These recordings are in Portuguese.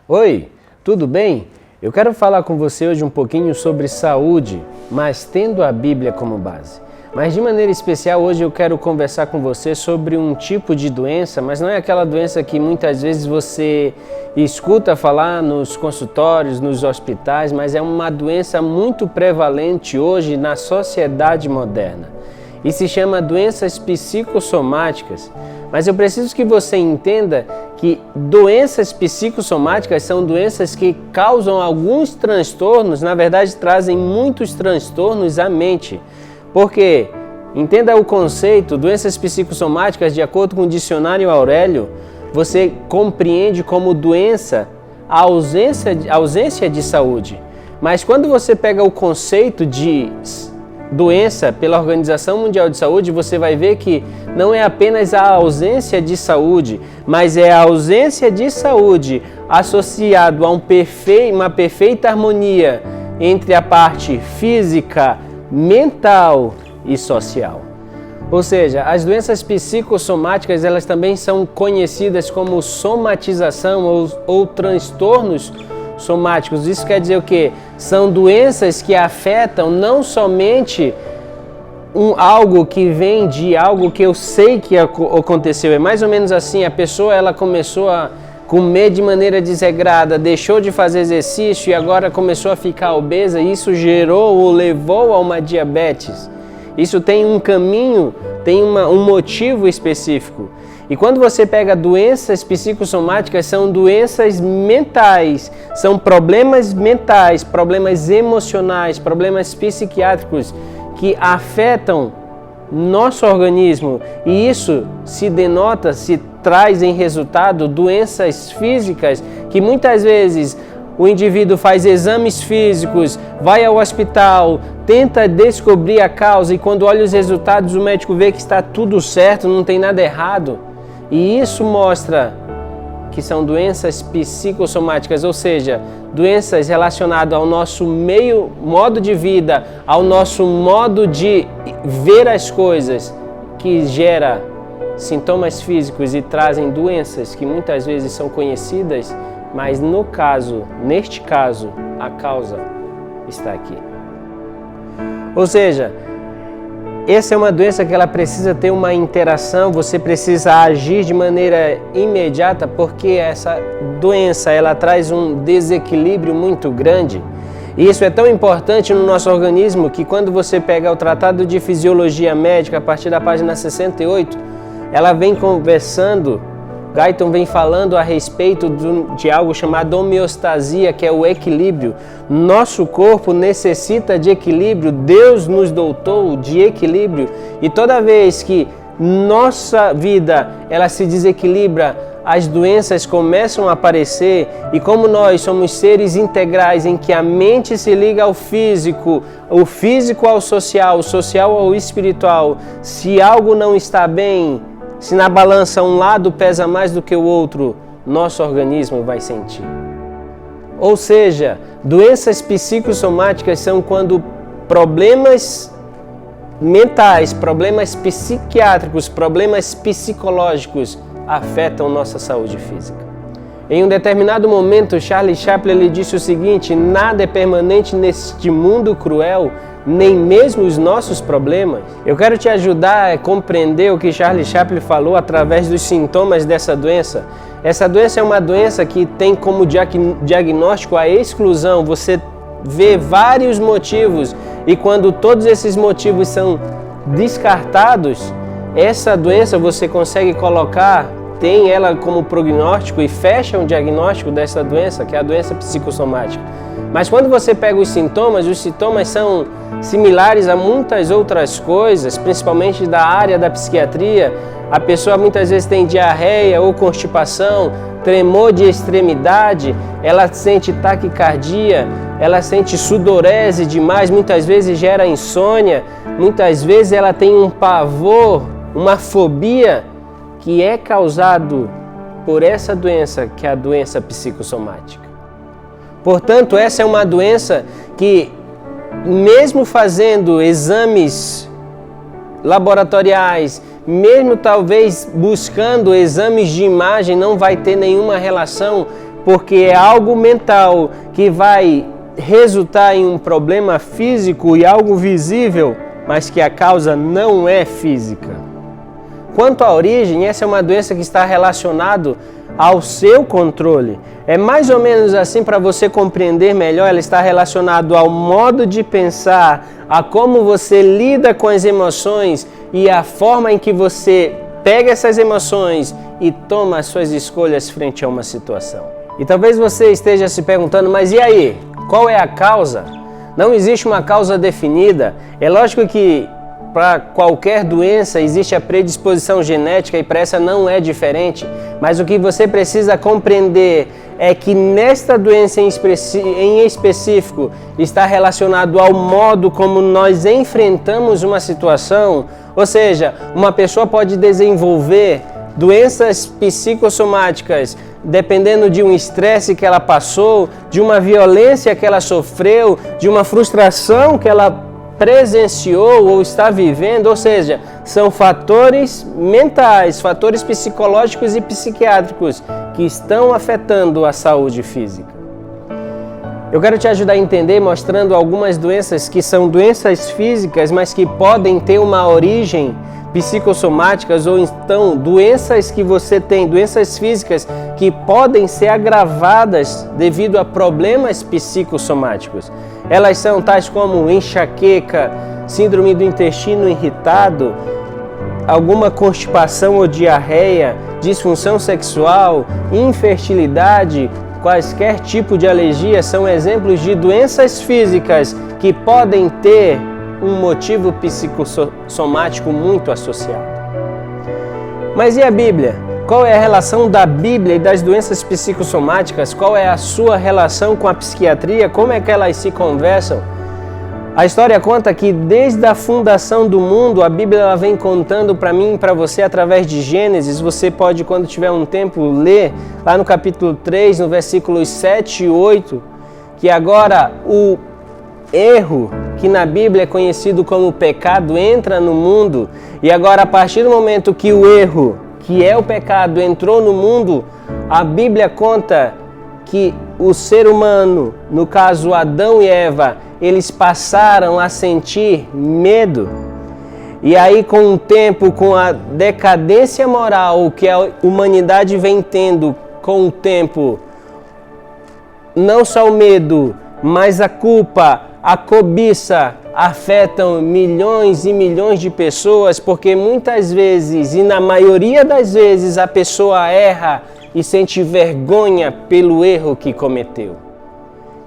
Oi, tudo bem? Eu quero falar com você hoje um pouquinho sobre saúde, mas tendo a Bíblia como base. Mas de maneira especial hoje eu quero conversar com você sobre um tipo de doença, mas não é aquela doença que muitas vezes você escuta falar nos consultórios, nos hospitais, mas é uma doença muito prevalente hoje na sociedade moderna. E se chama doenças psicossomáticas. Mas eu preciso que você entenda que doenças psicossomáticas são doenças que causam alguns transtornos, na verdade trazem muitos transtornos à mente. Porque, entenda o conceito, doenças psicossomáticas, de acordo com o dicionário Aurélio, você compreende como doença a ausência de saúde. Mas quando você pega o conceito de doença pela Organização Mundial de Saúde, você vai ver que não é apenas a ausência de saúde, mas é a ausência de saúde associado a uma perfeita harmonia entre a parte física, mental e social. Ou seja, as doenças psicossomáticas, elas também são conhecidas como somatização ou transtornos somáticos. Isso quer dizer o quê? São doenças que afetam não somente algo que vem de algo que eu sei que aconteceu. É mais ou menos assim, a pessoa ela começou a comer de maneira desregrada, deixou de fazer exercício e agora começou a ficar obesa, e isso gerou ou levou a uma diabetes. Isso tem um caminho, tem um motivo específico. E quando você pega doenças psicossomáticas, são doenças mentais, são problemas mentais, problemas emocionais, problemas psiquiátricos que afetam nosso organismo. E isso se traz em resultado doenças físicas que muitas vezes o indivíduo faz exames físicos, vai ao hospital, tenta descobrir a causa e quando olha os resultados o médico vê que está tudo certo, não tem nada errado. E isso mostra que são doenças psicossomáticas, ou seja, doenças relacionadas ao nosso modo de vida, ao nosso modo de ver as coisas, que gera sintomas físicos e trazem doenças que muitas vezes são conhecidas, mas neste caso, a causa está aqui. Ou seja, essa é uma doença que ela precisa ter uma interação, você precisa agir de maneira imediata, porque essa doença ela traz um desequilíbrio muito grande. E isso é tão importante no nosso organismo que quando você pega o Tratado de Fisiologia Médica, a partir da página 68, ela vem conversando, Guyton vem falando a respeito de algo chamado homeostasia, que é o equilíbrio. Nosso corpo necessita de equilíbrio, Deus nos dotou de equilíbrio. E toda vez que nossa vida ela se desequilibra, as doenças começam a aparecer. E como nós somos seres integrais em que a mente se liga ao físico, o físico ao social, o social ao espiritual, se algo não está bem, se na balança um lado pesa mais do que o outro, nosso organismo vai sentir. Ou seja, doenças psicossomáticas são quando problemas mentais, problemas psiquiátricos, problemas psicológicos afetam nossa saúde física. Em um determinado momento, Charlie Chaplin ele disse o seguinte: nada é permanente neste mundo cruel, nem mesmo os nossos problemas. Eu quero te ajudar a compreender o que Charlie Chaplin falou através dos sintomas dessa doença. Essa doença é uma doença que tem como diagnóstico a exclusão. Você vê vários motivos e quando todos esses motivos são descartados, essa doença você consegue tem ela como prognóstico e fecha um diagnóstico dessa doença, que é a doença psicossomática. Mas quando você pega os sintomas são similares a muitas outras coisas, principalmente da área da psiquiatria. A pessoa muitas vezes tem diarreia ou constipação, tremor de extremidade, ela sente taquicardia, ela sente sudorese demais, muitas vezes gera insônia, muitas vezes ela tem um pavor, uma fobia, que é causado por essa doença, que é a doença psicossomática. Portanto, essa é uma doença que, mesmo fazendo exames laboratoriais, mesmo talvez buscando exames de imagem, não vai ter nenhuma relação, porque é algo mental que vai resultar em um problema físico e algo visível, mas que a causa não é física. Quanto à origem, essa é uma doença que está relacionada ao seu controle. É mais ou menos assim, para você compreender melhor, ela está relacionada ao modo de pensar, a como você lida com as emoções e a forma em que você pega essas emoções e toma as suas escolhas frente a uma situação. E talvez você esteja se perguntando, mas e aí? Qual é a causa? Não existe uma causa definida. É lógico que para qualquer doença existe a predisposição genética e para essa não é diferente. Mas o que você precisa compreender é que nesta doença em específico está relacionado ao modo como nós enfrentamos uma situação. Ou seja, uma pessoa pode desenvolver doenças psicossomáticas dependendo de um estresse que ela passou, de uma violência que ela sofreu, de uma frustração que ela presenciou ou está vivendo, ou seja, são fatores mentais, fatores psicológicos e psiquiátricos que estão afetando a saúde física. Eu quero te ajudar a entender mostrando algumas doenças que são doenças físicas, mas que podem ter uma origem psicossomáticas, ou então doenças que você tem, doenças físicas que podem ser agravadas devido a problemas psicossomáticos. Elas são tais como enxaqueca, síndrome do intestino irritado, alguma constipação ou diarreia, disfunção sexual, infertilidade, quaisquer tipo de alergia são exemplos de doenças físicas que podem ter um motivo psicossomático muito associado. Mas e a Bíblia? Qual é a relação da Bíblia e das doenças psicossomáticas? Qual é a sua relação com a psiquiatria? Como é que elas se conversam? A história conta que desde a fundação do mundo, a Bíblia ela vem contando para mim e para você através de Gênesis. Você pode, quando tiver um tempo, ler lá no capítulo 3, no versículos 7 e 8, que agora o erro, que na Bíblia é conhecido como pecado, entra no mundo. E agora, a partir do momento que o erro, que é o pecado, entrou no mundo, a Bíblia conta que o ser humano, no caso Adão e Eva, eles passaram a sentir medo. E aí, com o tempo, com a decadência moral que a humanidade vem tendo com o tempo, não só o medo, mas a culpa, a cobiça afetam milhões e milhões de pessoas, porque muitas vezes, e na maioria das vezes, a pessoa erra e sente vergonha pelo erro que cometeu.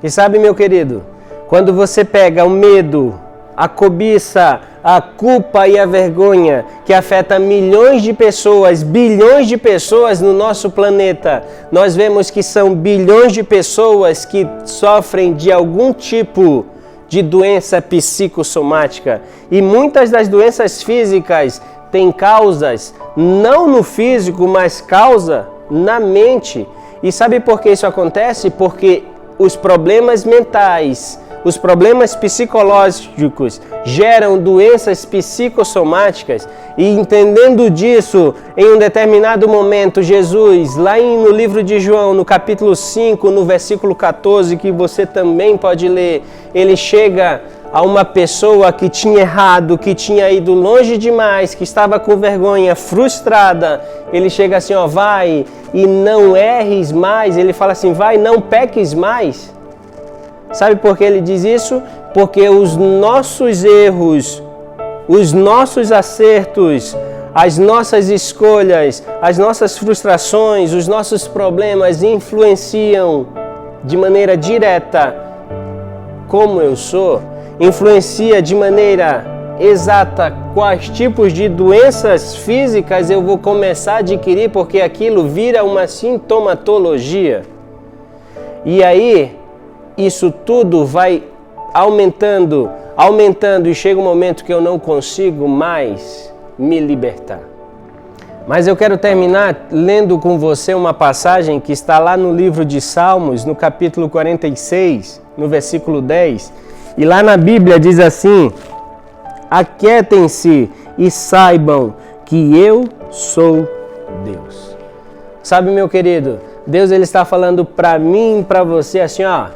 E sabe, meu querido, quando você pega o medo, a cobiça, a culpa e a vergonha que afeta milhões de pessoas, bilhões de pessoas no nosso planeta, nós vemos que são bilhões de pessoas que sofrem de algum tipo de doença psicossomática. E muitas das doenças físicas têm causas não no físico, mas causa na mente. E sabe por que isso acontece? Porque os problemas mentais, os problemas psicológicos geram doenças psicossomáticas, e entendendo disso, em um determinado momento, Jesus, lá no livro de João, no capítulo 5, no versículo 14, que você também pode ler, ele chega a uma pessoa que tinha errado, que tinha ido longe demais, que estava com vergonha, frustrada. Ele chega assim, ó, vai e não erres mais. Ele fala assim, vai, não peques mais. Sabe por que ele diz isso? Porque os nossos erros, os nossos acertos, as nossas escolhas, as nossas frustrações, os nossos problemas influenciam de maneira direta como eu sou, influencia de maneira exata quais tipos de doenças físicas eu vou começar a adquirir, porque aquilo vira uma sintomatologia. E aí, isso tudo vai aumentando e chega um momento que eu não consigo mais me libertar. Mas eu quero terminar lendo com você uma passagem que está lá no livro de Salmos, no capítulo 46, no versículo 10. E lá na Bíblia diz assim: aquietem-se e saibam que eu sou Deus. Sabe, meu querido, Deus ele está falando para mim, para você assim, ó,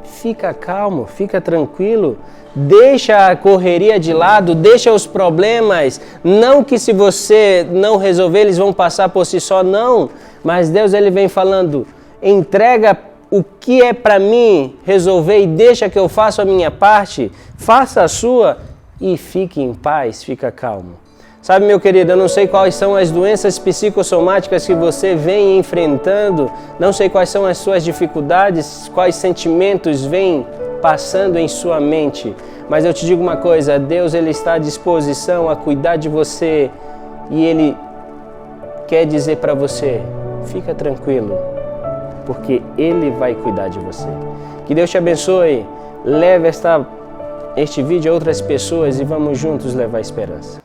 fica calmo, fica tranquilo, deixa a correria de lado, deixa os problemas, não que se você não resolver eles vão passar por si só, não, mas Deus ele vem falando, entrega o que é para mim resolver e deixa que eu faça a minha parte, faça a sua e fique em paz, fica calmo. Sabe, meu querido, eu não sei quais são as doenças psicossomáticas que você vem enfrentando, não sei quais são as suas dificuldades, quais sentimentos vêm passando em sua mente, mas eu te digo uma coisa, Deus ele está à disposição a cuidar de você e Ele quer dizer para você, fica tranquilo, porque Ele vai cuidar de você. Que Deus te abençoe, leve este vídeo a outras pessoas e vamos juntos levar esperança.